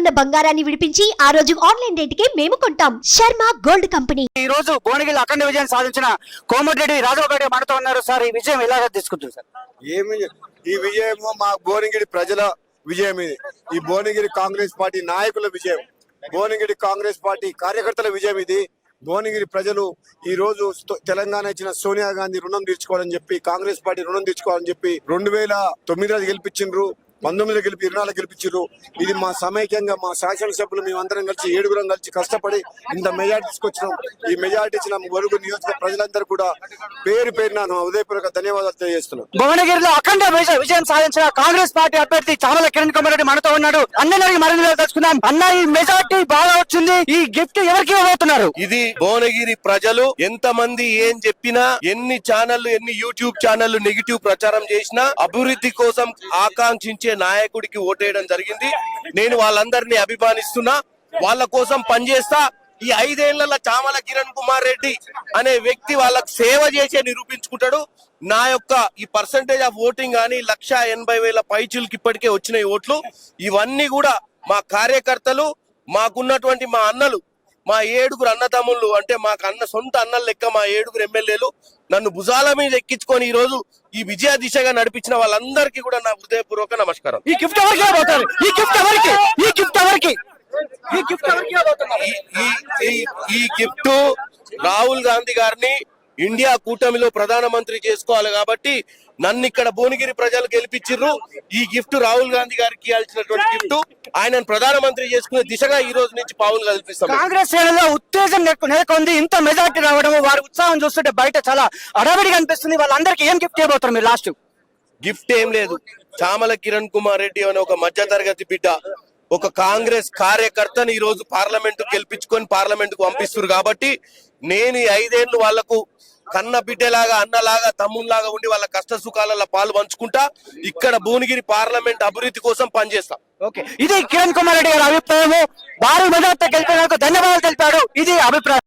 ఉన్న బంగారాన్ని విడిపించి ఆ రోజు ఆన్లైన్ రేటుకే మేము కొంటాం. Sharma gold company. ఈ రోజు భువనగిరిలో అఖండ విజయం సాధించిన కోమటిరెడ్డి రాజగోపాల్ మనతో ఉన్నారు. సార్, ఈ విజయం ఎలా తీసుకుంటుంది సార్? ఈ విజయము మా భువనగిరి ప్రజల విజయం. ఈ భువనగిరి కాంగ్రెస్ పార్టీ నాయకుల విజయం, భువనగిరి కాంగ్రెస్ పార్టీ కార్యకర్తల విజయం. ఇది భువనగిరి ప్రజలు ఈ రోజు తెలంగాణ ఇచ్చిన సోనియా గాంధీ రుణం తీర్చుకోవాలని చెప్పి, కాంగ్రెస్ పార్టీ రుణం తీర్చుకోవాలని చెప్పి 2009 గెలిపించిండ్రు, 19 గెలిపి 24 గెలిపించారు. ఇది మా సమైక్యంగా మా శాసనసభ్యులు మేమందరం కలిసి 7 కలిసి కష్టపడి ఇంత మెజార్టీ తీసుకొచ్చినాం. ఈ మెజార్టీ ఇచ్చిన వరకు నియోజక ప్రజలందరూ కూడా పేరు పేరున ఉదయపూర్వక ధన్యవాదాలు తెలియజేస్తున్నాం. భువనగిరిలో అఖండ విజయం సాధించిన కాంగ్రెస్ పార్టీ అభ్యర్థి చామల కిరణ్ కుమార్ రెడ్డి మనతో ఉన్నాడు. అన్నగారికి మరింత తెలుసుకుందాం. అన్న, ఈ మెజార్టీ బాగా వచ్చింది, ఈ గిఫ్ట్ ఎవరికి ఇవ్వబోతున్నారు? ఇది భువనగిరి ప్రజలు ఎంతమంది ఏం చెప్పినా, ఎన్ని ఛానళ్లు ఎన్ని యూట్యూబ్ ఛానళ్లు నెగిటివ్ ప్రచారం చేసినా, అభివృద్ధి కోసం ఆకాంక్షించే నాయకుడికి ఓటేయడం జరిగింది. నేను వాళ్ళందరినీ అభిమానిస్తున్నా, వాళ్ళ కోసం పనిచేస్తా. ఈ 5 ఏళ్ల చామల కిరణ్ కుమార్ రెడ్డి అనే వ్యక్తి వాళ్ళకు సేవ చేసే నిరూపించుకుంటాడు. నా యొక్క ఈ పర్సంటేజ్ ఆఫ్ ఓటింగ్ గానీ 1,80,000 పైచులకి ఇప్పటికే వచ్చిన ఓట్లు, ఇవన్నీ కూడా మా కార్యకర్తలు, మాకున్నటువంటి మా అన్నలు, మా 7 అన్నదమ్ముళ్ళు, అంటే మాకు సొంత అన్నలు లెక్క మా 7 ఎమ్మెల్యేలు నన్ను భుజాల మీద ఎక్కించుకొని ఈ రోజు ఈ విజయ దిశగా నడిపించిన వాళ్ళందరికీ కూడా నా హృదయపూర్వక నమస్కారం. ఈ గిఫ్ట్ ఎవరికి ఇవ్వబోతున్నారు? ఈ గిఫ్ట్ ఎవరికి? ఈ గిఫ్ట్ ఎవరికి? ఈ గిఫ్ట్ ఎవరికి ఇవ్వబోతున్నారు? ఈ గిఫ్ట్ రాహుల్ గాంధీ గారిని ఇండియా కూటమిలో ప్రధానమంత్రి చేసుకోవాలి కాబట్టి నన్ను ఇక్కడ భువనగిరి ప్రజలు గెలిపించిర్రు. ఈ గిఫ్ట్ రాహుల్ గాంధీ గారికి ఇవ్వాల్సినటువంటి గిఫ్ట్. ఆయనను ప్రధానమంత్రి చేసుకునే దిశగా ఈ రోజు నుంచి పావులు కల్పిస్తాం. కాంగ్రెస్ శ్రేణుల్లో ఉత్తేజం నెలకొంది. ఇంత మెజార్టీ రావడం, వారి ఉత్సాహం చూస్తుంటే బయట చాలా అడవిడిగా అనిపిస్తుంది. వాళ్ళందరికీ ఏం గిఫ్ట్ ఇవ్వబోతున్నారు మీరు? లాస్ట్ గిఫ్ట్ ఏం లేదు. చామల కిరణ్ కుమార్ రెడ్డి అనే ఒక మధ్య తరగతి బిడ్డ, ఒక కాంగ్రెస్ కార్యకర్తని ఈ రోజు పార్లమెంట్ గెలిపించుకొని పార్లమెంట్ కు పంపిస్తున్నారు కాబట్టి నేను ఈ 5 ఏళ్లు వాళ్లకు కన్న బిడ్డలాగా, అన్నలాగా, తమ్ముళ్లాగా ఉండి వాళ్ళ కష్ట సుఖాలలో పాలు పంచుకుంటా ఇక్కడ భువనగిరి పార్లమెంట్ అభివృద్ధి కోసం పనిచేస్తాం. ఓకే, ఇది కిరణ్ కుమార్ రెడ్డి గారి అభిప్రాయము. భారీ మెజార్టీ గెలిపినందుకు ధన్యవాదాలు తెలిపాడు. ఇది అభిప్రాయం.